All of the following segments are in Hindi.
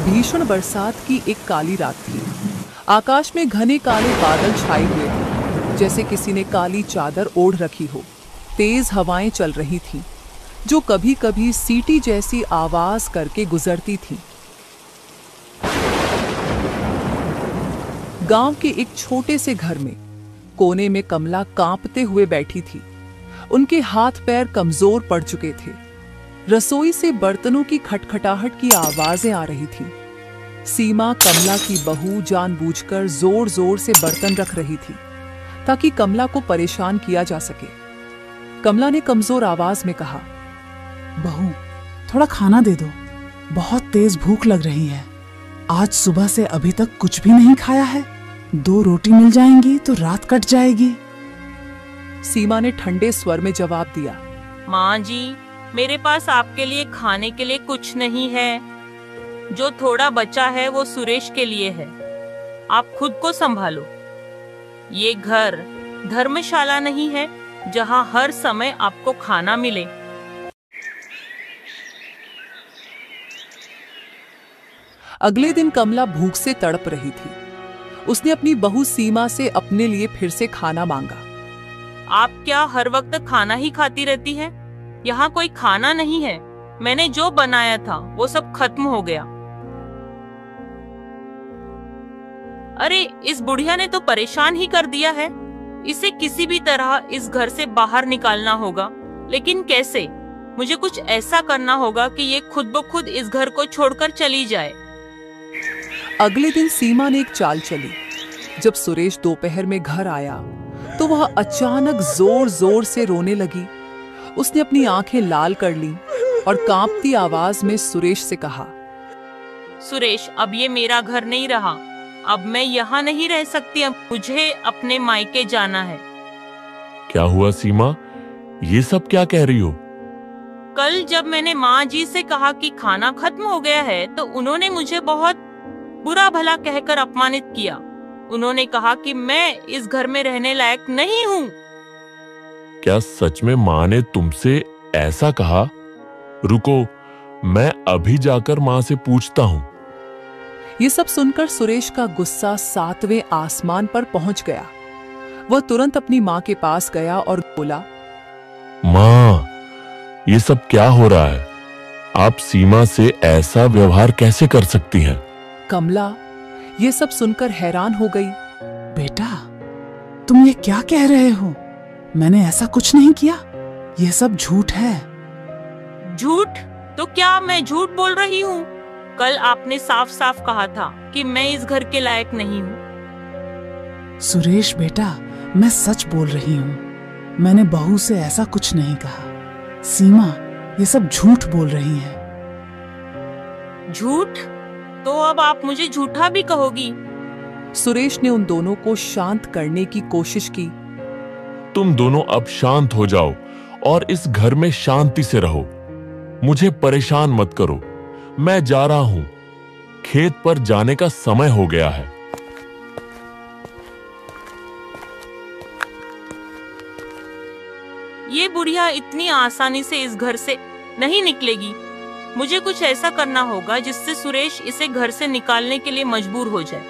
भीषण बरसात की एक काली रात थी। आकाश में घने काले बादल छाए हुए थे, जैसे किसी ने काली चादर ओढ़ रखी हो। तेज हवाएं चल रही थीं, जो कभी कभी सीटी जैसी आवाज करके गुजरती थीं। गांव के एक छोटे से घर में कोने में कमला कांपते हुए बैठी थी। उनके हाथ पैर कमजोर पड़ चुके थे। रसोई से बर्तनों की खटखटाहट की आवाजें आ रही थीं। सीमा, कमला की बहू, जानबूझकर जोर जोर से बर्तन रख रही थी ताकि कमला को परेशान किया जा सके। कमला ने कमजोर आवाज में कहा, बहू, थोड़ा खाना दे दो, बहुत तेज भूख लग रही है। आज सुबह से अभी तक कुछ भी नहीं खाया है। 2 रोटी मिल जाएंगी तो रात कट जाएगी। सीमा ने ठंडे स्वर में जवाब दिया, माँ जी, मेरे पास आपके लिए खाने के लिए कुछ नहीं है। जो थोड़ा बचा है वो सुरेश के लिए है। आप खुद को संभालो। ये घर धर्मशाला नहीं है जहाँ हर समय आपको खाना मिले। अगले दिन कमला भूख से तड़प रही थी। उसने अपनी बहू सीमा से अपने लिए फिर से खाना मांगा। आप क्या हर वक्त खाना ही खाती रहती है? यहाँ कोई खाना नहीं है। मैंने जो बनाया था वो सब खत्म हो गया। अरे, इस बुढ़िया ने तो परेशान ही कर दिया है। इसे किसी भी तरह इस घर से बाहर निकालना होगा। लेकिन कैसे? मुझे कुछ ऐसा करना होगा कि ये खुद ब खुद इस घर को छोड़कर चली जाए। अगले दिन सीमा ने एक चाल चली। जब सुरेश दोपहर में घर आया तो वह अचानक जोर जोर से रोने लगी। उसने अपनी आंखें लाल कर ली और कांपती आवाज में सुरेश से कहा, सुरेश, अब ये मेरा घर नहीं रहा। अब मैं यहाँ नहीं रह सकती। अब मुझे अपने मायके जाना है। क्या हुआ सीमा? ये सब क्या कह रही हो? कल जब मैंने माँ जी से कहा कि खाना खत्म हो गया है तो उन्होंने मुझे बहुत बुरा भला कहकर अपमानित किया। उन्होंने कहा कि मैं इस घर में रहने लायक नहीं हूँ। क्या सच में माँ ने तुमसे ऐसा कहा? रुको, मैं अभी जाकर माँ से पूछता हूँ। ये सब सुनकर सुरेश का गुस्सा 7वें आसमान पर पहुंच गया। वह तुरंत अपनी माँ के पास गया और बोला, माँ, ये सब क्या हो रहा है? आप सीमा से ऐसा व्यवहार कैसे कर सकती हैं? कमला ये सब सुनकर हैरान हो गई। बेटा, तुम ये क्या कह रहे हो? मैंने ऐसा कुछ नहीं किया। ये सब झूठ है। झूठ? तो क्या मैं झूठ बोल रही हूँ? कल आपने साफ साफ कहा था कि मैं इस घर के लायक नहीं हूँ। सुरेश बेटा, मैं सच बोल रही हूँ। मैंने बहू से ऐसा कुछ नहीं कहा। सीमा ये सब झूठ बोल रही है। झूठ? तो अब आप मुझे झूठा भी कहोगी? सुरेश ने उन दोनों को शांत करने की कोशिश की। तुम दोनों अब शांत हो जाओ और इस घर में शांति से रहो। मुझे परेशान मत करो। मैं जा रहा हूं। खेत पर जाने का समय हो गया है। ये बुढ़िया इतनी आसानी से इस घर से नहीं निकलेगी। मुझे कुछ ऐसा करना होगा जिससे सुरेश इसे घर से निकालने के लिए मजबूर हो जाए।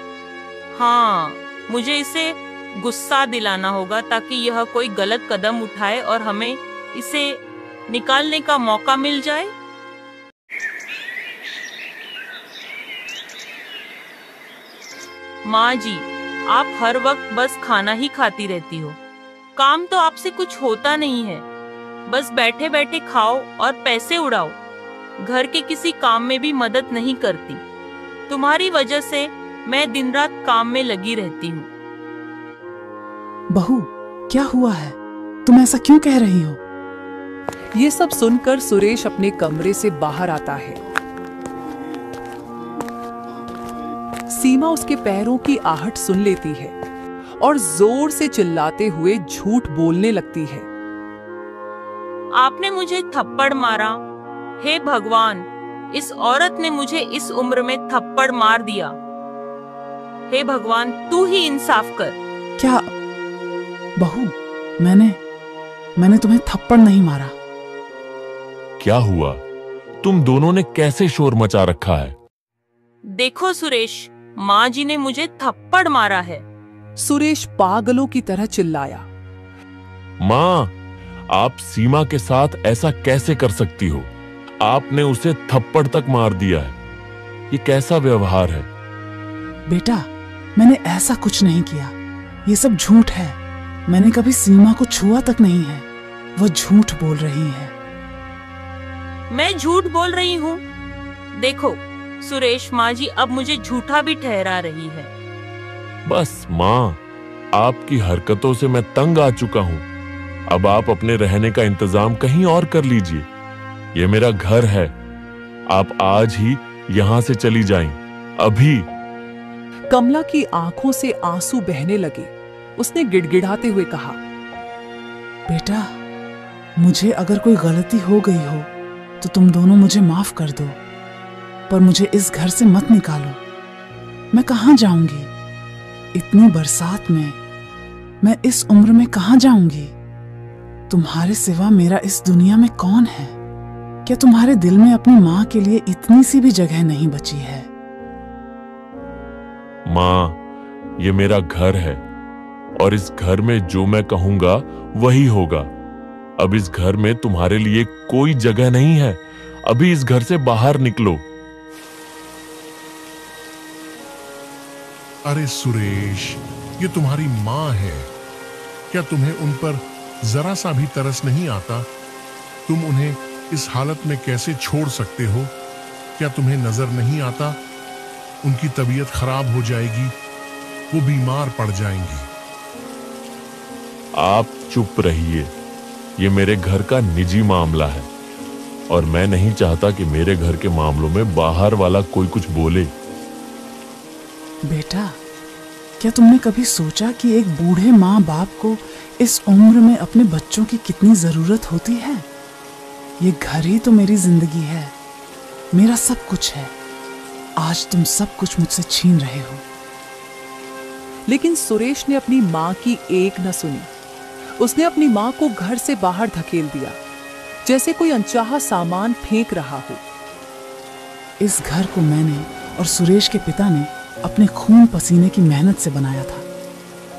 हाँ, मुझे इसे गुस्सा दिलाना होगा ताकि यह कोई गलत कदम उठाए और हमें इसे निकालने का मौका मिल जाए। माँ जी, आप हर वक्त बस खाना ही खाती रहती हो। काम तो आपसे कुछ होता नहीं है। बस बैठे बैठे खाओ और पैसे उड़ाओ। घर के किसी काम में भी मदद नहीं करती। तुम्हारी वजह से मैं दिन रात काम में लगी रहती हूँ। बहू, क्या हुआ है? तुम ऐसा क्यों कह रही हो? ये सब सुनकर सुरेश अपने कमरे से बाहर आता है। सीमा उसके पैरों की आहट सुन लेती है और जोर से चिल्लाते हुए झूठ बोलने लगती है। आपने मुझे थप्पड़ मारा। हे भगवान, इस औरत ने मुझे इस उम्र में थप्पड़ मार दिया। हे भगवान, तू ही इंसाफ कर। क्या बहू, मैंने तुम्हें थप्पड़ नहीं मारा। क्या हुआ? तुम दोनों ने कैसे शोर मचा रखा है? देखो सुरेश, माँ जी ने मुझे थप्पड़ मारा है। सुरेश पागलों की तरह चिल्लाया। माँ, आप सीमा के साथ ऐसा कैसे कर सकती हो? आपने उसे थप्पड़ तक मार दिया है। ये कैसा व्यवहार है? बेटा, मैंने ऐसा कुछ नहीं किया। ये सब झूठ है। मैंने कभी सीमा को छुआ तक नहीं है। वो झूठ बोल रही है। मैं झूठ बोल रही हूँ? देखो सुरेश, माँ जी अब मुझे झूठा भी ठहरा रही है। बस माँ, आपकी हरकतों से मैं तंग आ चुका हूँ। अब आप अपने रहने का इंतजाम कहीं और कर लीजिए। ये मेरा घर है। आप आज ही यहाँ से चली जाएं, अभी। कमला की आंखों से आंसू बहने लगे। उसने गिड़गिड़ाते हुए कहा, बेटा, मुझे अगर कोई गलती हो गई हो तो तुम दोनों मुझे माफ कर दो, पर मुझे इस घर से मत निकालो। मैं कहाँ जाऊंगी? इतनी बरसात में मैं इस उम्र में कहाँ जाऊंगी? तुम्हारे सिवा मेरा इस दुनिया में कौन है? क्या तुम्हारे दिल में अपनी माँ के लिए इतनी सी भी जगह नहीं बची है? माँ, ये मेरा घर है और इस घर में जो मैं कहूंगा वही होगा। अब इस घर में तुम्हारे लिए कोई जगह नहीं है। अभी इस घर से बाहर निकलो। अरे सुरेश, ये तुम्हारी माँ है। क्या तुम्हें उन पर जरा सा भी तरस नहीं आता? तुम उन्हें इस हालत में कैसे छोड़ सकते हो? क्या तुम्हें नजर नहीं आता? उनकी तबीयत खराब हो जाएगी, वो बीमार पड़ जाएंगी। आप चुप रहिए। ये मेरे घर का निजी मामला है और मैं नहीं चाहता कि मेरे घर के मामलों में बाहर वाला कोई कुछ बोले। बेटा, क्या तुमने कभी सोचा कि एक बूढ़े माँ बाप को इस उम्र में अपने बच्चों की कितनी जरूरत होती है? ये घर ही तो मेरी जिंदगी है, मेरा सब कुछ है। आज तुम सब कुछ मुझसे छीन रहे हो। लेकिन सुरेश ने अपनी माँ की एक न सुनी। उसने अपनी माँ को घर से बाहर धकेल दिया, जैसे कोई अनचाहा सामान फेंक रहा हो। इस घर को मैंने और सुरेश के पिता ने अपने खून पसीने की मेहनत से बनाया था।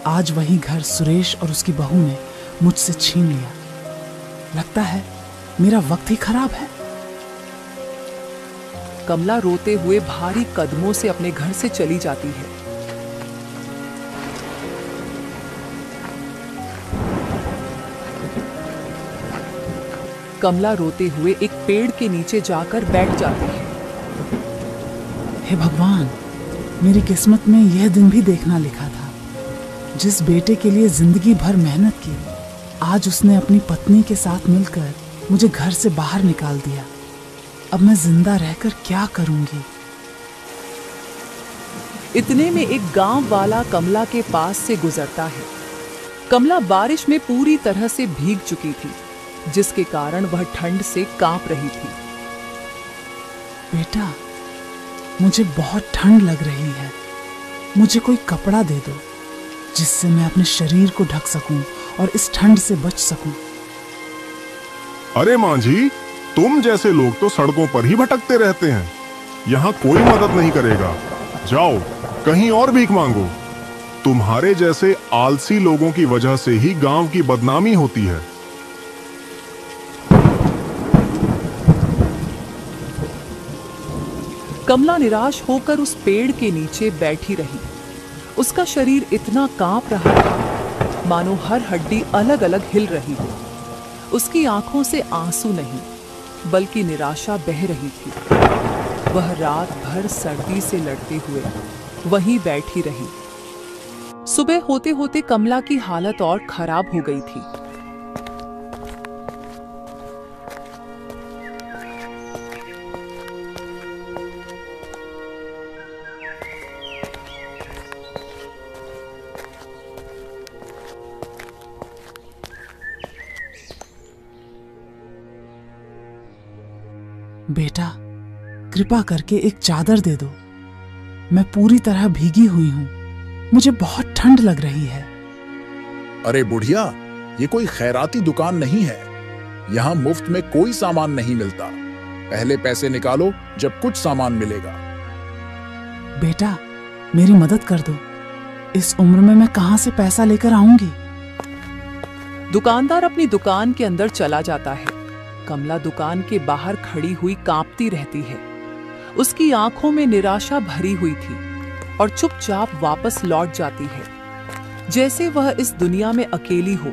आज वही घर सुरेश और उसकी बहू ने मुझसे छीन लिया। लगता है मेरा वक्त ही खराब है। कमला रोते हुए भारी कदमों से अपने घर से चली जाती है। कमला रोते हुए एक पेड़ के नीचे जाकर बैठ जाती है। हे भगवान, मेरी किस्मत में यह दिन भी देखना लिखा था। जिस बेटे के लिए जिंदगी भर मेहनत की, आज उसने अपनी पत्नी के साथ मिलकर मुझे घर से बाहर निकाल दिया। अब मैं जिंदा रहकर क्या करूंगी? इतने में एक गांव वाला कमला के पास से गुजरता है। कमला बारिश में पूरी तरह से भीग चुकी थी, जिसके कारण वह ठंड से कांप रही थी। बेटा, मुझे बहुत ठंड लग रही है। मुझे कोई कपड़ा दे दो जिससे मैं अपने शरीर को ढक सकूं और इस ठंड से बच सकूं। अरे माँ जी, तुम जैसे लोग तो सड़कों पर ही भटकते रहते हैं। यहाँ कोई मदद नहीं करेगा। जाओ कहीं और भीख मांगो। तुम्हारे जैसे आलसी लोगों की वजह से ही गांव की बदनामी होती है। कमला निराश होकर उस पेड़ के नीचे बैठी रही। उसका शरीर इतना कांप रहा था मानो हर हड्डी अलग अलग हिल रही हो। उसकी आंखों से आंसू नहीं बल्कि निराशा बह रही थी। वह रात भर सर्दी से लड़ते हुए वहीं बैठी रही। सुबह होते होते कमला की हालत और खराब हो गई थी। बेटा, कृपा करके एक चादर दे दो। मैं पूरी तरह भीगी हुई हूं। मुझे बहुत ठंड लग रही है। अरे बुढ़िया, ये कोई खैराती दुकान नहीं है। यहाँ मुफ्त में कोई सामान नहीं मिलता। पहले पैसे निकालो, जब कुछ सामान मिलेगा। बेटा, मेरी मदद कर दो। इस उम्र में मैं कहां से पैसा लेकर आऊंगी? दुकानदार अपनी दुकान के अंदर चला जाता है। कमला दुकान के बाहर खड़ी हुई कांपती रहती है। उसकी आंखों में निराशा भरी हुई थी और चुपचाप वापस लौट जाती है, जैसे वह इस दुनिया में अकेली हो।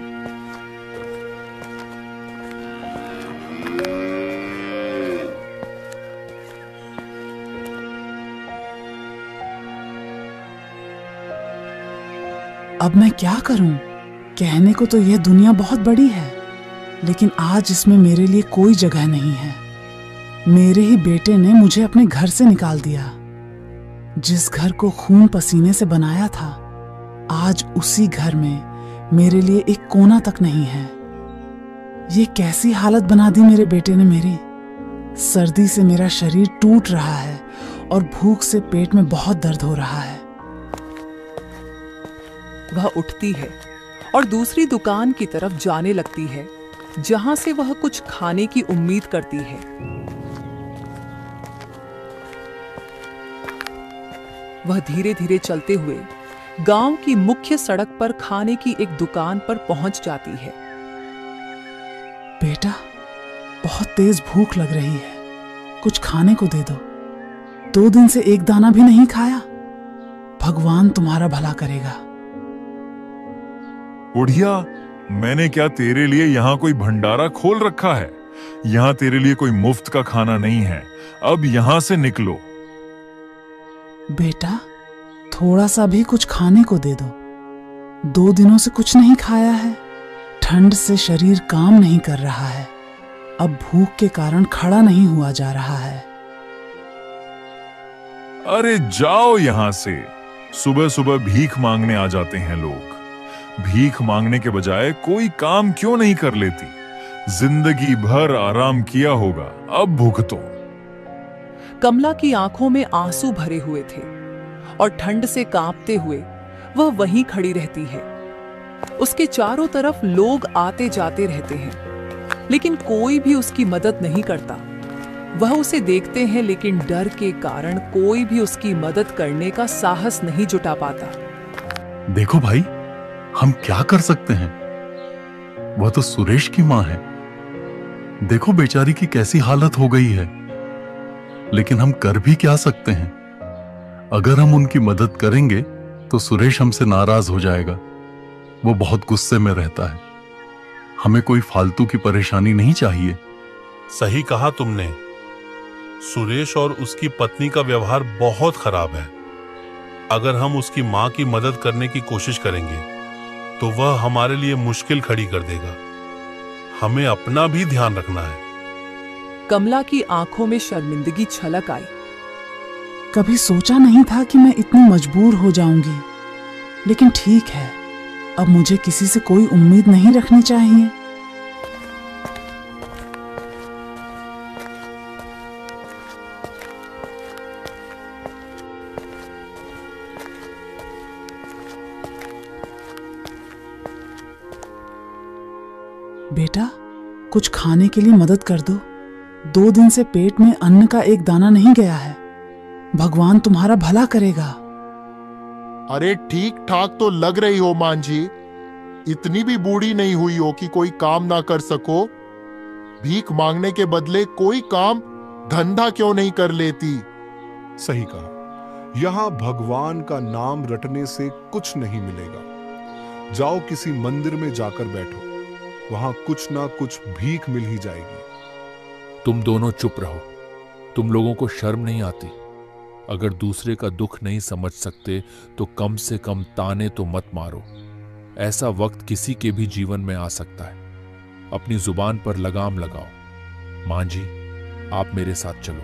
अब मैं क्या करूं? कहने को तो यह दुनिया बहुत बड़ी है, लेकिन आज इसमें मेरे लिए कोई जगह नहीं है। मेरे ही बेटे ने मुझे अपने घर से निकाल दिया। जिस घर को खून पसीने से बनाया था, आज उसी घर में मेरे लिए एक कोना तक नहीं है। ये कैसी हालत बना दी मेरे बेटे ने मेरी। सर्दी से मेरा शरीर टूट रहा है और भूख से पेट में बहुत दर्द हो रहा है। वह उठती है और दूसरी दुकान की तरफ जाने लगती है, जहां से वह कुछ खाने की उम्मीद करती है। वह धीरे धीरे चलते हुए गांव की मुख्य सड़क पर खाने की एक दुकान पर पहुंच जाती है। बेटा, बहुत तेज भूख लग रही है, कुछ खाने को दे दो। 2 दिन से एक दाना भी नहीं खाया। भगवान तुम्हारा भला करेगा। बुढ़िया, मैंने क्या तेरे लिए यहाँ कोई भंडारा खोल रखा है? यहाँ तेरे लिए कोई मुफ्त का खाना नहीं है। अब यहाँ से निकलो। बेटा, थोड़ा सा भी कुछ खाने को दे दो। 2 दिनों से कुछ नहीं खाया है। ठंड से शरीर काम नहीं कर रहा है। अब भूख के कारण खड़ा नहीं हुआ जा रहा है। अरे जाओ यहाँ से। सुबह सुबह भीख मांगने आ जाते हैं लोग। भीख मांगने के बजाय कोई काम क्यों नहीं कर लेती? जिंदगी भर आराम किया होगा, अब भुगतो। कमला की आंखों में आंसू भरे हुए थे और ठंड से कांपते हुए वह वहीं खड़ी रहती है। उसके चारों तरफ लोग आते जाते रहते हैं, लेकिन कोई भी उसकी मदद नहीं करता। वह उसे देखते हैं, लेकिन डर के कारण कोई भी उसकी मदद करने का साहस नहीं जुटा पाता। देखो भाई, हम क्या कर सकते हैं? वह तो सुरेश की मां है। देखो बेचारी की कैसी हालत हो गई है। लेकिन हम कर भी क्या सकते हैं? अगर हम उनकी मदद करेंगे तो सुरेश हमसे नाराज हो जाएगा। वो बहुत गुस्से में रहता है। हमें कोई फालतू की परेशानी नहीं चाहिए। सही कहा तुमने। सुरेश और उसकी पत्नी का व्यवहार बहुत खराब है। अगर हम उसकी मां की मदद करने की कोशिश करेंगे तो वह हमारे लिए मुश्किल खड़ी कर देगा। हमें अपना भी ध्यान रखना है। कमला की आंखों में शर्मिंदगी छलक आई। कभी सोचा नहीं था कि मैं इतनी मजबूर हो जाऊंगी, लेकिन ठीक है, अब मुझे किसी से कोई उम्मीद नहीं रखनी चाहिए। बेटा, कुछ खाने के लिए मदद कर दो। 2 दिन से पेट में अन्न का एक दाना नहीं गया है। भगवान तुम्हारा भला करेगा। अरे ठीक ठाक तो लग रही हो मां जी। इतनी भी बूढ़ी नहीं हुई हो कि कोई काम ना कर सको। भीख मांगने के बदले कोई काम धंधा क्यों नहीं कर लेती? सही कहा। यहाँ भगवान का नाम रटने से कुछ नहीं मिलेगा। जाओ किसी मंदिर में जाकर बैठो, वहां कुछ ना कुछ भीख मिल ही जाएगी। तुम दोनों चुप रहो। तुम लोगों को शर्म नहीं आती? अगर दूसरे का दुख नहीं समझ सकते तो कम से कम ताने तो मत मारो। ऐसा वक्त किसी के भी जीवन में आ सकता है। अपनी जुबान पर लगाम लगाओ। मां जी, आप मेरे साथ चलो।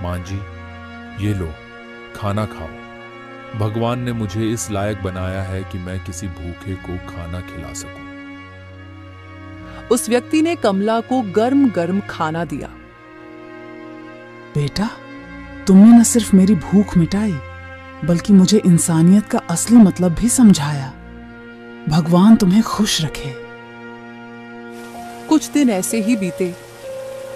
मां जी, ये लो, खाना खाओ। भगवान ने मुझे इस लायक बनाया है कि मैं किसी भूखे को खाना खिला सकूं। उस व्यक्ति ने कमला को गर्म गर्म खाना दिया। बेटा, तुमने न सिर्फ मेरी भूख मिटाई, बल्कि मुझे इंसानियत का असली मतलब भी समझाया। भगवान तुम्हें खुश रखे। कुछ दिन ऐसे ही बीते।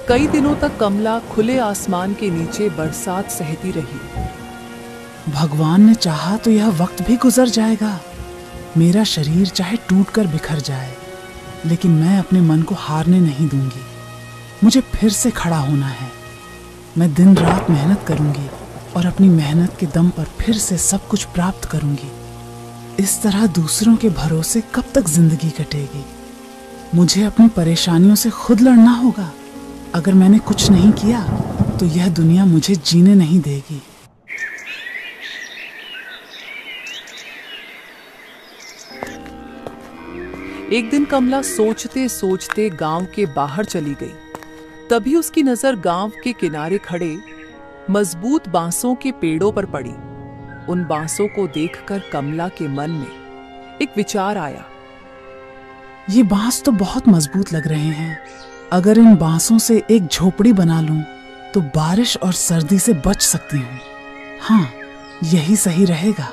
कई दिनों तक कमला खुले आसमान के नीचे बरसात सहती रही। भगवान ने चाहा तो यह वक्त भी गुजर जाएगा। मेरा शरीर चाहे टूटकर बिखर जाए, लेकिन मैं अपने मन को हारने नहीं दूंगी। मुझे फिर से खड़ा होना है। मैं दिन रात मेहनत करूंगी और अपनी मेहनत के दम पर फिर से सब कुछ प्राप्त करूंगी। इस तरह दूसरों के भरोसे कब तक जिंदगी कटेगी? मुझे अपनी परेशानियों से खुद लड़ना होगा। अगर मैंने कुछ नहीं किया तो यह दुनिया मुझे जीने नहीं देगी। एक दिन कमला सोचते सोचते गांव के बाहर चली गई। तभी उसकी नजर गांव के किनारे खड़े मजबूत बांसों के पेड़ों पर पड़ी। उन बांसों को देखकर कमला के मन में एक विचार आया। ये बांस तो बहुत मजबूत लग रहे हैं। अगर इन बांसों से एक झोपड़ी बना लूं तो बारिश और सर्दी से बच सकती हूँ। हाँ, यही सही रहेगा।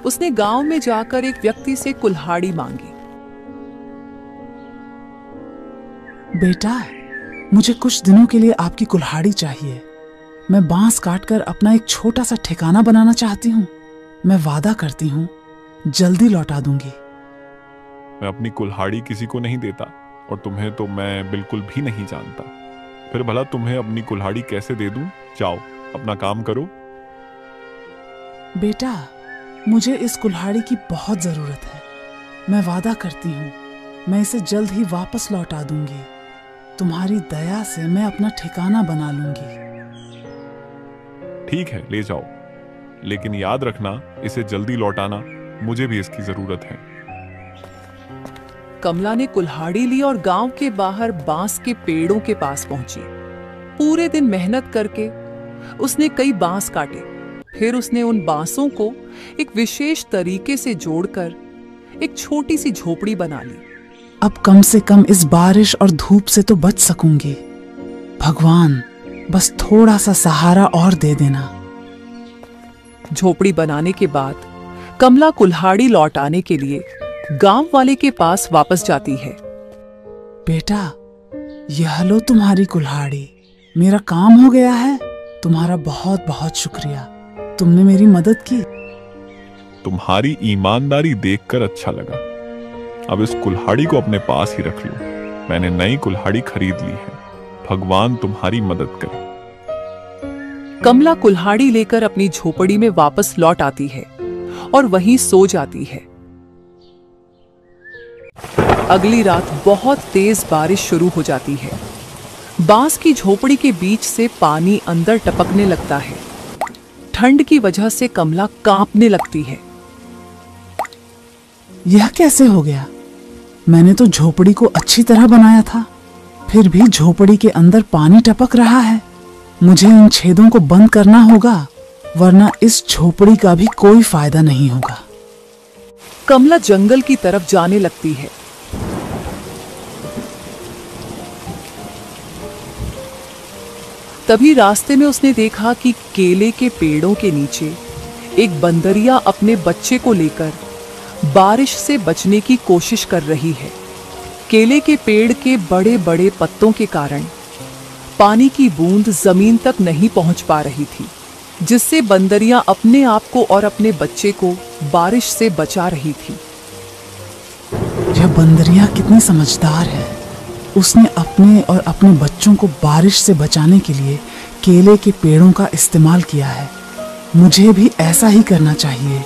उसने गांव में जाकर एक व्यक्ति से कुल्हाड़ी मांगी। बेटा, मुझे कुछ दिनों के लिए आपकी कुल्हाड़ी चाहिए। मैं बांस काटकर अपना एक छोटा सा ठिकाना बनाना चाहती हूँ। मैं वादा करती हूँ जल्दी लौटा दूंगी। मैं अपनी कुल्हाड़ी किसी को नहीं देता और तुम्हें तो मैं बिल्कुल भी नहीं जानता। फिर भला तुम्हें अपनी कुल्हाड़ी कैसे दे दूं? जाओ अपना काम करो। बेटा, मुझे इस कुल्हाड़ी की बहुत जरूरत है। मैं वादा करती हूँ मैं इसे जल्द ही वापस लौटा दूंगी। तुम्हारी दया से मैं अपना ठिकाना बना लूंगी। ठीक है, ले जाओ, लेकिन याद रखना इसे जल्दी लौटाना। मुझे भी इसकी जरूरत है। कमला ने कुल्हाड़ी ली और गांव के बाहर बांस के पेड़ों के पास पहुंची। पूरे दिन मेहनत करके उसने कई बांस काटे। फिर उसने उन बांसों को एक विशेष तरीके से जोड़कर एक छोटी सी झोपड़ी बना ली। अब कम से कम इस बारिश और धूप से तो बच सकूंगी। भगवान, बस थोड़ा सा सहारा और दे देना। झोपड़ी बनाने के बाद कमला कुल्हाड़ी लौटाने के लिए गांव वाले के पास वापस जाती है। बेटा, यह लो तुम्हारी कुल्हाड़ी। मेरा काम हो गया है। तुम्हारा बहुत बहुत शुक्रिया। तुमने मेरी मदद की। तुम्हारी ईमानदारी देखकर अच्छा लगा। अब इस कुल्हाड़ी को अपने पास ही रख लो। मैंने नई कुल्हाड़ी खरीद ली है। भगवान तुम्हारी मदद करे। कमला कुल्हाड़ी लेकर अपनी झोपड़ी में वापस लौट आती है और वहीं सो जाती है। अगली रात बहुत तेज बारिश शुरू हो जाती है। बांस की झोपड़ी के बीच से पानी अंदर टपकने लगता है। ठंड की वजह से कमला कांपने लगती है। यह कैसे हो गया? मैंने तो झोपड़ी को अच्छी तरह बनाया था, फिर भी झोपड़ी के अंदर पानी टपक रहा है। मुझे इन छेदों को बंद करना होगा, वरना इस झोपड़ी का भी कोई फायदा नहीं होगा। कमला जंगल की तरफ जाने लगती है। तभी रास्ते में उसने देखा कि केले के पेड़ों के नीचे एक बंदरिया अपने बच्चे को लेकर बारिश से बचने की कोशिश कर रही है। केले के पेड़ के बड़े बड़े पत्तों के कारण पानी की बूंद जमीन तक नहीं पहुंच पा रही थी, जिससे बंदरिया अपने आप को और अपने बच्चे को बारिश से बचा रही थी। यह बंदरिया कितनी समझदार है। उसने अपने और अपने बच्चों को बारिश से बचाने के लिए केले के पेड़ों का इस्तेमाल किया है। मुझे भी ऐसा ही करना चाहिए।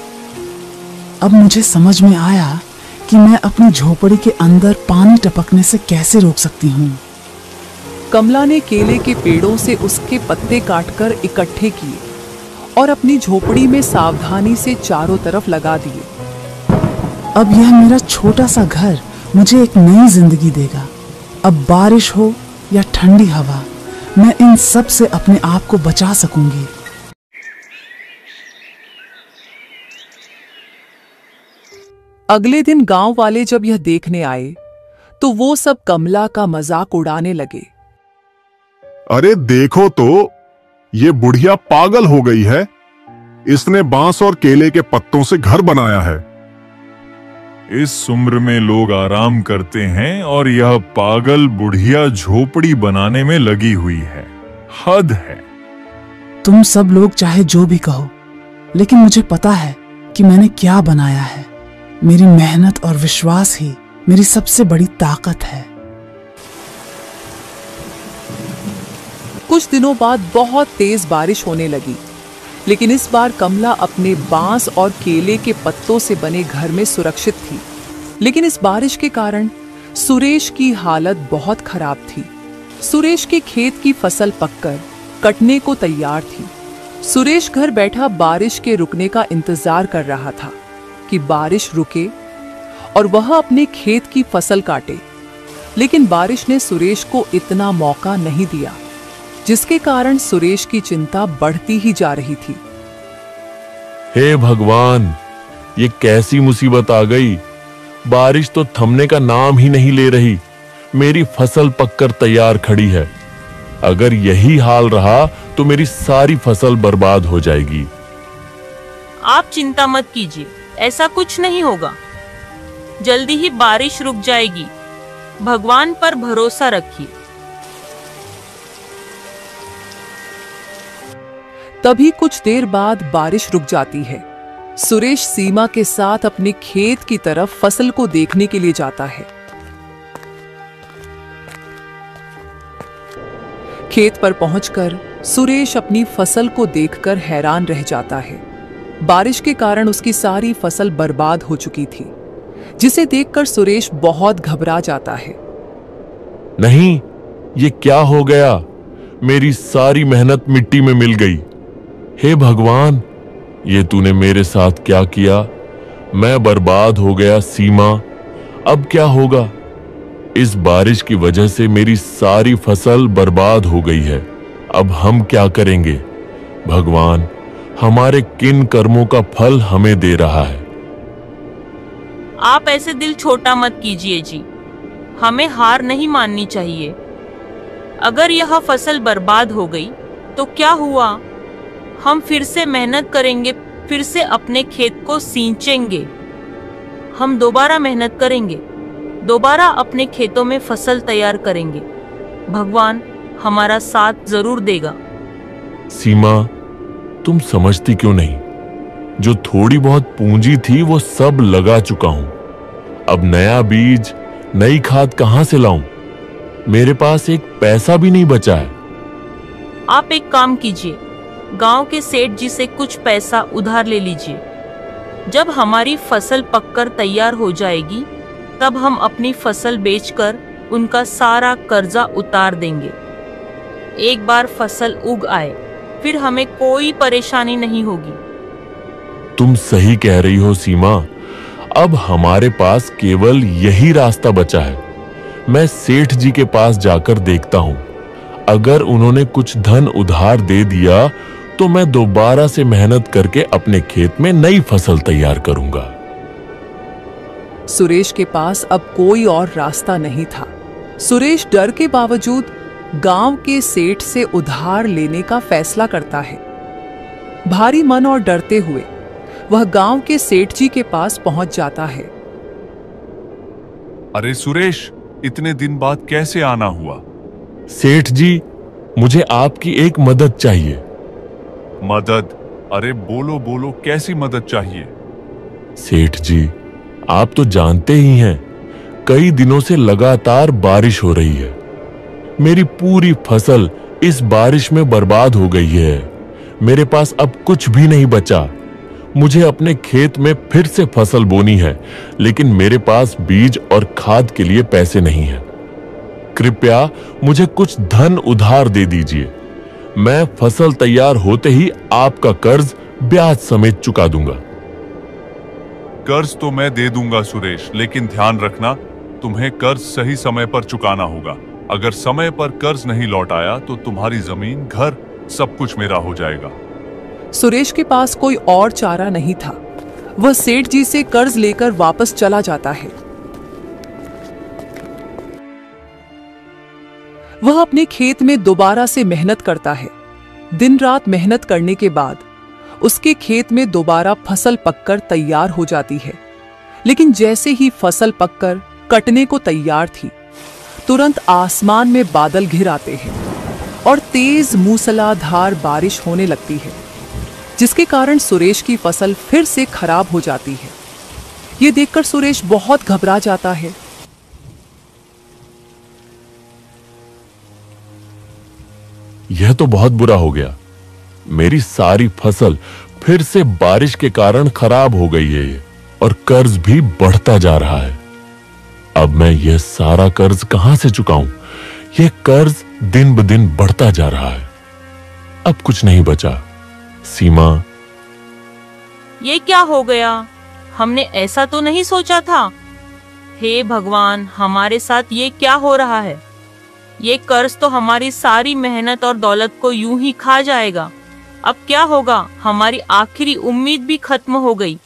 अब मुझे समझ में आया कि मैं अपनी झोपड़ी के अंदर पानी टपकने से कैसे रोक सकती हूँ। कमला ने केले के पेड़ों से उसके पत्ते काटकर इकट्ठे किए और अपनी झोपड़ी में सावधानी से चारों तरफ लगा दिए। अब यह मेरा छोटा सा घर मुझे एक नई जिंदगी देगा। अब बारिश हो या ठंडी हवा, मैं इन सब से अपने आप को बचा सकूंगी। अगले दिन गांव वाले जब यह देखने आए तो वो सब कमला का मजाक उड़ाने लगे। अरे देखो तो, ये बुढ़िया पागल हो गई है। इसने बांस और केले के पत्तों से घर बनाया है। इस उम्र में लोग आराम करते हैं और यह पागल बुढ़िया झोपड़ी बनाने में लगी हुई है। हद है। तुम सब लोग चाहे जो भी कहो, लेकिन मुझे पता है कि मैंने क्या बनाया है। मेरी मेहनत और विश्वास ही मेरी सबसे बड़ी ताकत है। कुछ दिनों बाद बहुत तेज बारिश होने लगी, लेकिन इस बार कमला अपने बांस और केले के पत्तों से बने घर में सुरक्षित थी। लेकिन इस बारिश के कारण सुरेश की हालत बहुत खराब थी। सुरेश के खेत की फसल पककर कटने को तैयार थी। सुरेश घर बैठा बारिश के रुकने का इंतजार कर रहा था कि बारिश रुके और वह अपने खेत की फसल काटे। लेकिन बारिश ने सुरेश को इतना मौका नहीं दिया, जिसके कारण सुरेश की चिंता बढ़ती ही जा रही थी। हे भगवान, ये कैसी मुसीबत आ गई। बारिश तो थमने का नाम ही नहीं ले रही। मेरी फसल पककर तैयार खड़ी है। अगर यही हाल रहा तो मेरी सारी फसल बर्बाद हो जाएगी। आप चिंता मत कीजिए, ऐसा कुछ नहीं होगा। जल्दी ही बारिश रुक जाएगी। भगवान पर भरोसा रखिए। तभी कुछ देर बाद बारिश रुक जाती है। सुरेश सीमा के साथ अपने खेत की तरफ फसल को देखने के लिए जाता है। खेत पर पहुंचकर सुरेश अपनी फसल को देखकर हैरान रह जाता है। बारिश के कारण उसकी सारी फसल बर्बाद हो चुकी थी, जिसे देखकर सुरेश बहुत घबरा जाता है। नहीं, ये क्या हो गया? मेरी सारी मेहनत मिट्टी में मिल गई। हे भगवान, ये तूने मेरे साथ क्या किया? मैं बर्बाद हो गया। सीमा, अब क्या होगा? इस बारिश की वजह से मेरी सारी फसल बर्बाद हो गई है। अब हम क्या करेंगे? भगवान, हमारे किन कर्मों का फल हमें दे रहा है? आप ऐसे दिल छोटा मत कीजिए जी। हमें हार नहीं माननी चाहिए। अगर यह फसल बर्बाद हो गई तो क्या हुआ? हम फिर से मेहनत करेंगे, फिर से अपने खेत को सींचेंगे। हम दोबारा मेहनत करेंगे, दोबारा अपने खेतों में फसल तैयार करेंगे। भगवान हमारा साथ जरूर देगा। सीमा, तुम समझती क्यों नहीं? जो थोड़ी बहुत पूंजी थी वो सब लगा चुका हूं। अब नया बीज, नई खाद कहां से लाऊं? मेरे पास एक पैसा भी नहीं बचा है। आप एक काम कीजिए, गांव के सेठ जी से कुछ पैसा उधार ले लीजिए। जब हमारी फसल पककर तैयार हो जाएगी, तब हम अपनी फसल बेचकर उनका सारा कर्जा उतार देंगे। एक बार फसल उग आए, फिर हमें कोई परेशानी नहीं होगी। तुम सही कह रही हो सीमा। अब हमारे पास केवल यही रास्ता बचा है। मैं सेठ जी के पास जाकर देखता हूं। अगर उन्होंने कुछ धन उधार दे दिया तो मैं दोबारा से मेहनत करके अपने खेत में नई फसल तैयार करूंगा। सुरेश के पास अब कोई और रास्ता नहीं था। सुरेश डर के बावजूद गांव के सेठ से उधार लेने का फैसला करता है। भारी मन और डरते हुए वह गांव के सेठ जी के पास पहुंच जाता है। अरे सुरेश, इतने दिन बाद कैसे आना हुआ? सेठ जी, मुझे आपकी एक मदद चाहिए। मदद? अरे बोलो बोलो, कैसी मदद चाहिए? सेठ जी, आप तो जानते ही हैं, कई दिनों से लगातार बारिश हो रही है। मेरी पूरी फसल इस बारिश में बर्बाद हो गई है। मेरे पास अब कुछ भी नहीं बचा। मुझे अपने खेत में फिर से फसल बोनी है, लेकिन मेरे पास बीज और खाद के लिए पैसे नहीं हैं। कृपया मुझे कुछ धन उधार दे दीजिए। मैं फसल तैयार होते ही आपका कर्ज ब्याज समेत चुका दूंगा। कर्ज तो मैं दे दूंगा सुरेश, लेकिन ध्यान रखना, तुम्हें कर्ज सही समय पर चुकाना होगा। अगर समय पर कर्ज नहीं लौट आया तो तुम्हारी जमीन, घर, सब कुछ मेरा हो जाएगा। सुरेश के पास कोई और चारा नहीं था। वह सेठ जी से कर्ज लेकर वापस चला जाता है। वह अपने खेत में दोबारा से मेहनत करता है। दिन रात मेहनत करने के बाद उसके खेत में दोबारा फसल पककर तैयार हो जाती है। लेकिन जैसे ही फसल पककर कटने को तैयार थी, तुरंत आसमान में बादल घिर आते हैं और तेज मूसलाधार बारिश होने लगती है, जिसके कारण सुरेश की फसल फिर से खराब हो जाती है। ये देखकर सुरेश बहुत घबरा जाता है। यह तो बहुत बुरा हो गया। मेरी सारी फसल फिर से बारिश के कारण खराब हो गई है और कर्ज भी बढ़ता जा रहा है। अब मैं यह सारा कर्ज कहां से चुकाऊं? यह कर्ज दिन ब दिन बढ़ता जा रहा है। अब कुछ नहीं बचा। सीमा, ये क्या हो गया? हमने ऐसा तो नहीं सोचा था। हे भगवान, हमारे साथ ये क्या हो रहा है? ये कर्ज तो हमारी सारी मेहनत और दौलत को यूं ही खा जाएगा। अब क्या होगा? हमारी आखिरी उम्मीद भी खत्म हो गई।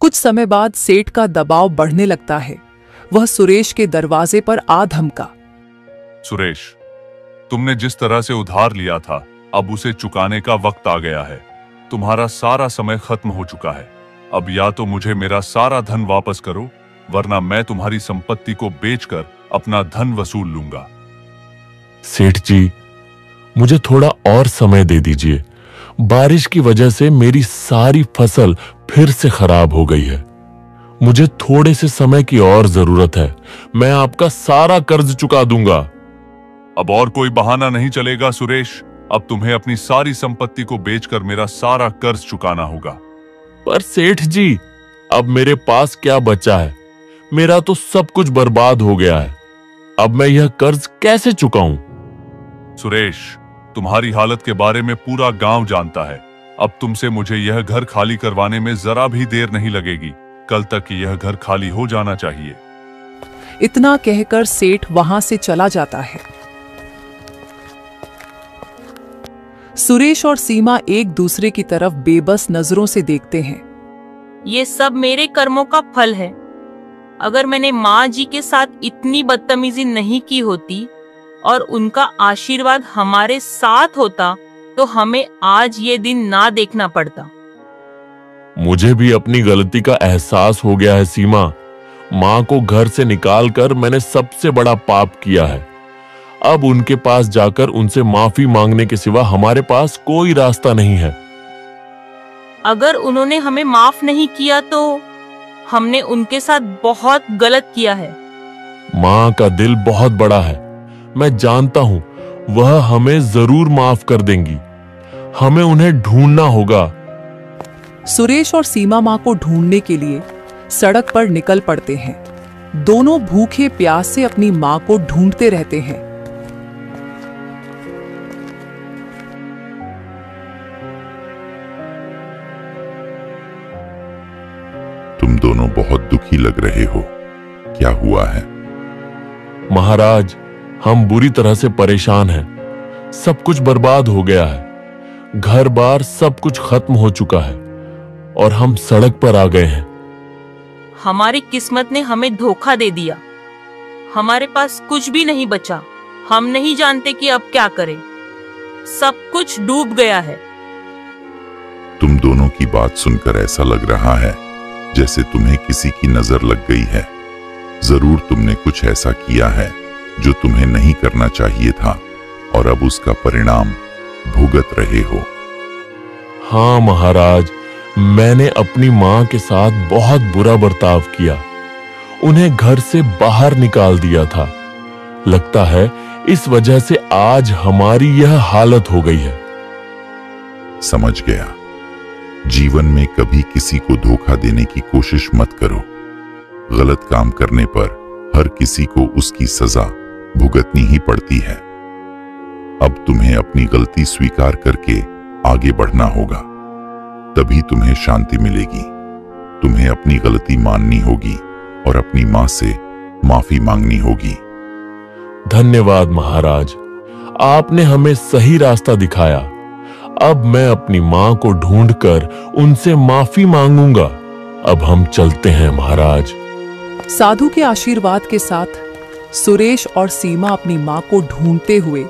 कुछ समय बाद सेठ का दबाव बढ़ने लगता है। वह सुरेश के दरवाजे पर आ धमका। सुरेश, तुमने जिस तरह से उधार लिया था, अब उसे चुकाने का वक्त आ गया है। तुम्हारा सारा समय खत्म हो चुका है। अब या तो मुझे मेरा सारा धन वापस करो, वरना मैं तुम्हारी संपत्ति को बेचकर अपना धन वसूल लूंगा। सेठ जी, मुझे थोड़ा और समय दे दीजिए। बारिश की वजह से मेरी सारी फसल फिर से खराब हो गई है। मुझे थोड़े से समय की और जरूरत है। मैं आपका सारा कर्ज चुका दूंगा। अब और कोई बहाना नहीं चलेगा सुरेश। अब तुम्हें अपनी सारी संपत्ति को बेचकर मेरा सारा कर्ज चुकाना होगा। पर सेठ जी, अब मेरे पास क्या बचा है? मेरा तो सब कुछ बर्बाद हो गया है। अब मैं यह कर्ज कैसे चुकाऊं? सुरेश, तुम्हारी हालत के बारे में पूरा गांव जानता है। अब तुमसे मुझे यह घर खाली करवाने में जरा भी देर नहीं लगेगी। कल तक यह घर खाली हो जाना चाहिए। इतना कहकर सेठ वहां से चला जाता है। सुरेश और सीमा एक दूसरे की तरफ बेबस नजरों से देखते हैं। ये सब मेरे कर्मों का फल है। अगर मैंने माँ जी के साथ इतनी बदतमीजी नहीं की होती और उनका आशीर्वाद हमारे साथ होता, तो हमें आज ये दिन ना देखना पड़ता। मुझे भी अपनी गलती का एहसास हो गया है सीमा। माँ को घर से निकालकर मैंने सबसे बड़ा पाप किया है। अब उनके पास जाकर उनसे माफी मांगने के सिवा हमारे पास कोई रास्ता नहीं है। अगर उन्होंने हमें माफ नहीं किया तो हमने उनके साथ बहुत गलत किया है। माँ का दिल बहुत बड़ा है। मैं जानता हूं वह हमें जरूर माफ कर देंगी। हमें उन्हें ढूंढना होगा। सुरेश और सीमा माँ को ढूंढने के लिए सड़क पर निकल पड़ते हैं। दोनों भूखे प्यास से अपनी माँ को ढूंढते रहते हैं। तुम दोनों बहुत दुखी लग रहे हो। क्या हुआ है? महाराज, हम बुरी तरह से परेशान हैं। सब कुछ बर्बाद हो गया है। घर बार सब कुछ खत्म हो चुका है और हम सड़क पर आ गए हैं। हमारी किस्मत ने हमें धोखा दे दिया। हमारे पास कुछ भी नहीं बचा। हम नहीं जानते कि अब क्या करें। सब कुछ डूब गया है। तुम दोनों की बात सुनकर ऐसा लग रहा है जैसे तुम्हें किसी की नजर लग गई है। जरूर तुमने कुछ ऐसा किया है जो तुम्हें नहीं करना चाहिए था और अब उसका परिणाम भुगत रहे हो। हाँ महाराज, मैंने अपनी माँ के साथ बहुत बुरा बर्ताव किया। उन्हें घर से बाहर निकाल दिया था। लगता है इस वजह से आज हमारी यह हालत हो गई है। समझ गया। जीवन में कभी किसी को धोखा देने की कोशिश मत करो। गलत काम करने पर हर किसी को उसकी सजा भुगतनी ही पड़ती है। अब तुम्हें अपनी गलती स्वीकार करके आगे बढ़ना होगा, तभी तुम्हें शांति मिलेगी। तुम्हें अपनी गलती माननी होगी और अपनी मां से माफी मांगनी होगी। धन्यवाद महाराज, आपने हमें सही रास्ता दिखाया। अब मैं अपनी मां को ढूंढकर उनसे माफी मांगूंगा। अब हम चलते हैं महाराज। साधु के आशीर्वाद के साथ सुरेश और सीमा अपनी मां को ढूंढते हुए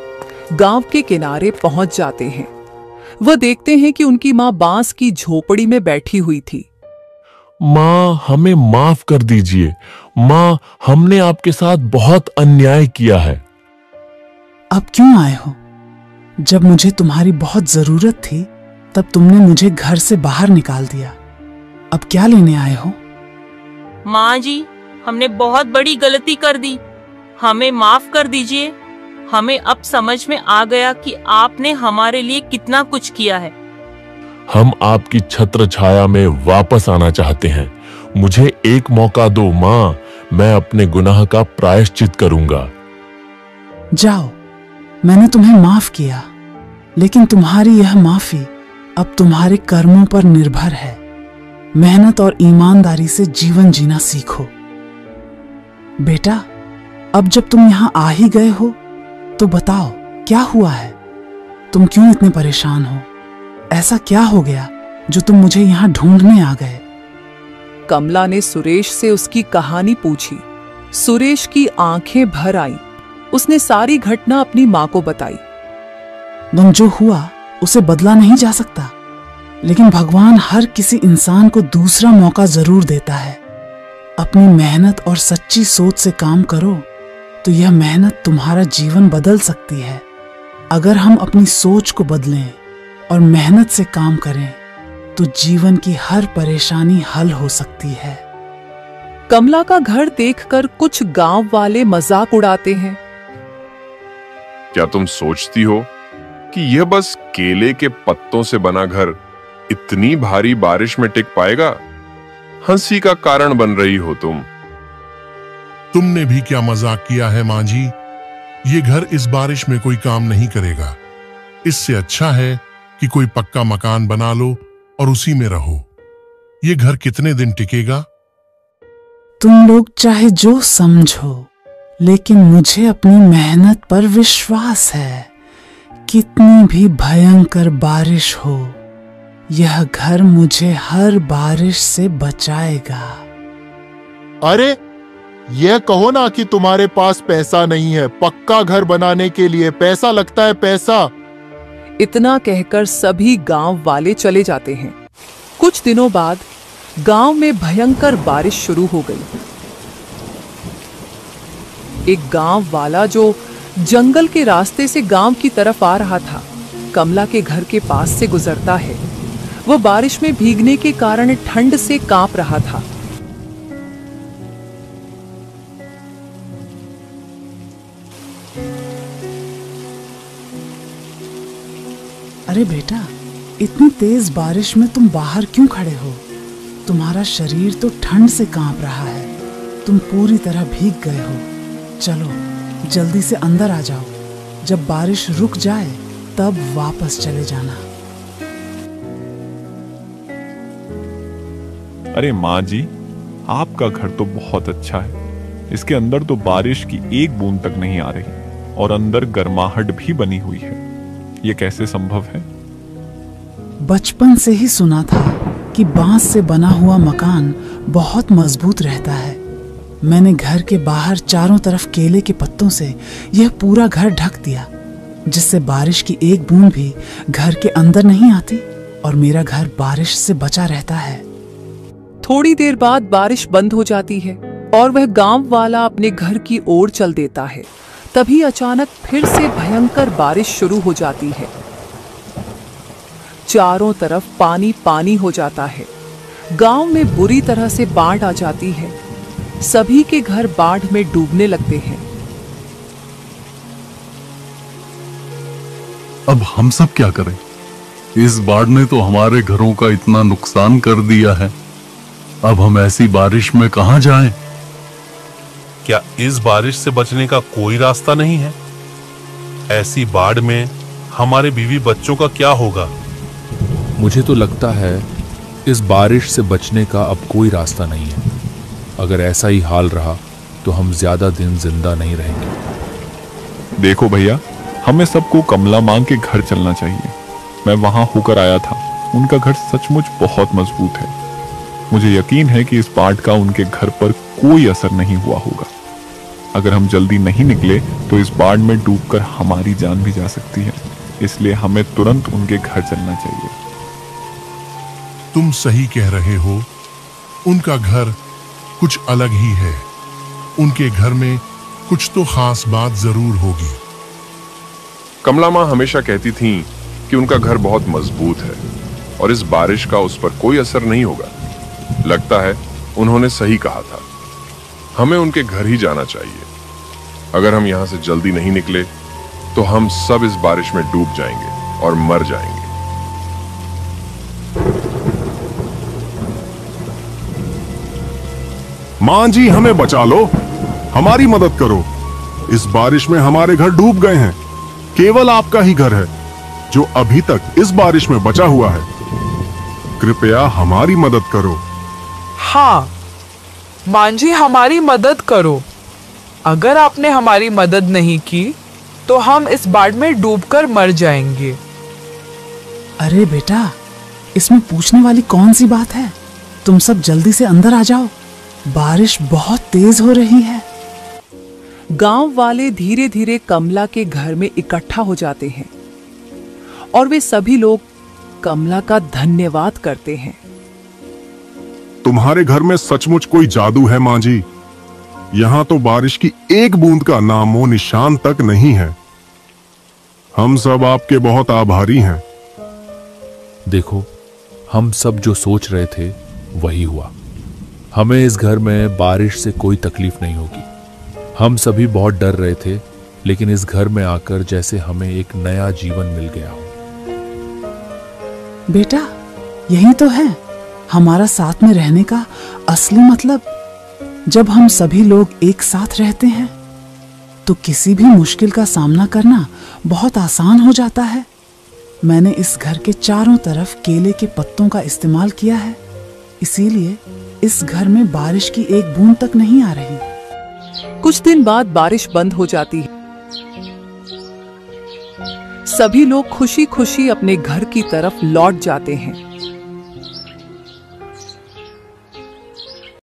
गांव के किनारे पहुंच जाते हैं। वह देखते हैं कि उनकी मां बांस की झोपड़ी में बैठी हुई थी। मां, हमें माफ कर दीजिए। मां, हमने आपके साथ बहुत अन्याय किया है। अब क्यों आए हो? जब मुझे तुम्हारी बहुत जरूरत थी तब तुमने मुझे घर से बाहर निकाल दिया। अब क्या लेने आए हो? माँ जी, हमने बहुत बड़ी गलती कर दी, हमें माफ कर दीजिए। हमें अब समझ में आ गया कि आपने हमारे लिए कितना कुछ किया है। हम आपकी छत्र छाया में वापस आना चाहते हैं। मुझे एक मौका दो मां, मैं अपने गुनाह का प्रायश्चित करूंगा। जाओ, मैंने तुम्हें माफ किया, लेकिन तुम्हारी यह माफी अब तुम्हारे कर्मों पर निर्भर है। मेहनत और ईमानदारी से जीवन जीना सीखो। बेटा, अब जब तुम यहां आ ही गए हो तो बताओ क्या हुआ है? तुम क्यों इतने परेशान हो? ऐसा क्या हो गया जो तुम मुझे यहां ढूंढने आ गए? कमला ने सुरेश से उसकी कहानी पूछी। सुरेश की आंखें भर आईं। उसने सारी घटना अपनी मां को बताई। जो हुआ उसे बदला नहीं जा सकता, लेकिन भगवान हर किसी इंसान को दूसरा मौका जरूर देता है। अपनी मेहनत और सच्ची सोच से काम करो तो यह मेहनत तुम्हारा जीवन बदल सकती है। अगर हम अपनी सोच को बदलें और मेहनत से काम करें तो जीवन की हर परेशानी हल हो सकती है। कमला का घर देखकर कुछ गांव वाले मजाक उड़ाते हैं। क्या तुम सोचती हो कि यह बस केले के पत्तों से बना घर इतनी भारी बारिश में टिक पाएगा? हंसी का कारण बन रही हो तुम। तुमने भी क्या मजाक किया है मां जी? ये घर इस बारिश में कोई काम नहीं करेगा। इससे अच्छा है कि कोई पक्का मकान बना लो और उसी में रहो। ये घर कितने दिन टिकेगा? तुम लोग चाहे जो समझो, लेकिन मुझे अपनी मेहनत पर विश्वास है। कितनी भी भयंकर बारिश हो, यह घर मुझे हर बारिश से बचाएगा। अरे, यह कहो ना कि तुम्हारे पास पैसा नहीं है। पक्का घर बनाने के लिए पैसा लगता है, पैसा। इतना कहकर सभी गांव वाले चले जाते हैं। कुछ दिनों बाद गांव में भयंकर बारिश शुरू हो गई। एक गांव वाला जो जंगल के रास्ते से गांव की तरफ आ रहा था, कमला के घर के पास से गुजरता है। वह बारिश में भीगने के कारण ठंड से कांप रहा था। अरे बेटा, इतनी तेज बारिश में तुम बाहर क्यों खड़े हो? तुम्हारा शरीर तो ठंड से कांप रहा है। तुम पूरी तरह भीग गए हो। चलो जल्दी से अंदर आ जाओ। जब बारिश रुक जाए तब वापस चले जाना। अरे माँ जी, आपका घर तो बहुत अच्छा है। इसके अंदर तो बारिश की एक बूंद तक नहीं आ रही और अंदर गर्माहट भी बनी हुई है। ये कैसे संभव है? बचपन से ही सुना था कि बांस से बना हुआ मकान बहुत मजबूत रहता है। मैंने घर के बाहर चारों तरफ केले के पत्तों से यह पूरा घर ढक दिया, जिससे बारिश की एक बूंद भी घर के अंदर नहीं आती और मेरा घर बारिश से बचा रहता है। थोड़ी देर बाद बारिश बंद हो जाती है और वह गांव वाला अपने घर की ओर चल देता है। तभी अचानक फिर से भयंकर बारिश शुरू हो जाती है। चारों तरफ पानी पानी हो जाता है। गांव में बुरी तरह से बाढ़ आ जाती है। सभी के घर बाढ़ में डूबने लगते हैं। अब हम सब क्या करें? इस बाढ़ ने तो हमारे घरों का इतना नुकसान कर दिया है। अब हम ऐसी बारिश में कहां जाएं? क्या इस बारिश से बचने का कोई रास्ता नहीं है? ऐसी बाढ़ में हमारे बीवी बच्चों का क्या होगा? मुझे तो लगता है इस बारिश से बचने का अब कोई रास्ता नहीं है। अगर ऐसा ही हाल रहा तो हम ज्यादा दिन जिंदा नहीं रहेंगे। देखो भैया, हमें सबको कमला मां के घर चलना चाहिए। मैं वहां होकर आया था। उनका घर सचमुच बहुत मजबूत है। मुझे यकीन है कि इस बाढ़ का उनके घर पर कोई असर नहीं हुआ होगा। अगर हम जल्दी नहीं निकले तो इस बाढ़ में डूबकर हमारी जान भी जा सकती है। इसलिए हमें तुरंत उनके घर चलना चाहिए। तुम सही कह रहे हो। उनका घर कुछ अलग ही है। उनके घर में कुछ तो खास बात जरूर होगी। कमला माँ हमेशा कहती थीं कि उनका घर बहुत मजबूत है और इस बारिश का उस पर कोई असर नहीं होगा। लगता है उन्होंने सही कहा था। हमें उनके घर ही जाना चाहिए। अगर हम यहां से जल्दी नहीं निकले तो हम सब इस बारिश में डूब जाएंगे और मर जाएंगे। मां जी, हमें बचा लो, हमारी मदद करो। इस बारिश में हमारे घर डूब गए हैं। केवल आपका ही घर है जो अभी तक इस बारिश में बचा हुआ है। कृपया हमारी मदद करो। हाँ मां जी, हमारी मदद करो। अगर आपने हमारी मदद नहीं की तो हम इस बाढ़ में डूबकर मर जाएंगे। अरे बेटा, इसमें पूछने वाली कौन सी बात है? तुम सब जल्दी से अंदर आ जाओ, बारिश बहुत तेज हो रही है। गांव वाले धीरे धीरे कमला के घर में इकट्ठा हो जाते हैं और वे सभी लोग कमला का धन्यवाद करते हैं। तुम्हारे घर में सचमुच कोई जादू है मां जी। यहां तो बारिश की एक बूंद का नामो निशान तक नहीं है। हम सब आपके बहुत आभारी हैं। देखो, हम सब जो सोच रहे थे वही हुआ। हमें इस घर में बारिश से कोई तकलीफ नहीं होगी। हम सभी बहुत डर रहे थे, लेकिन इस घर में आकर जैसे हमें एक नया जीवन मिल गया हो। बेटा, यही तो है हमारा साथ में रहने का असली मतलब। जब हम सभी लोग एक साथ रहते हैं तो किसी भी मुश्किल का सामना करना बहुत आसान हो जाता है। मैंने इस घर के चारों तरफ केले के पत्तों का इस्तेमाल किया है, इसीलिए इस घर में बारिश की एक बूंद तक नहीं आ रही। कुछ दिन बाद बारिश बंद हो जाती है। सभी लोग खुशी खुशी अपने घर की तरफ लौट जाते हैं।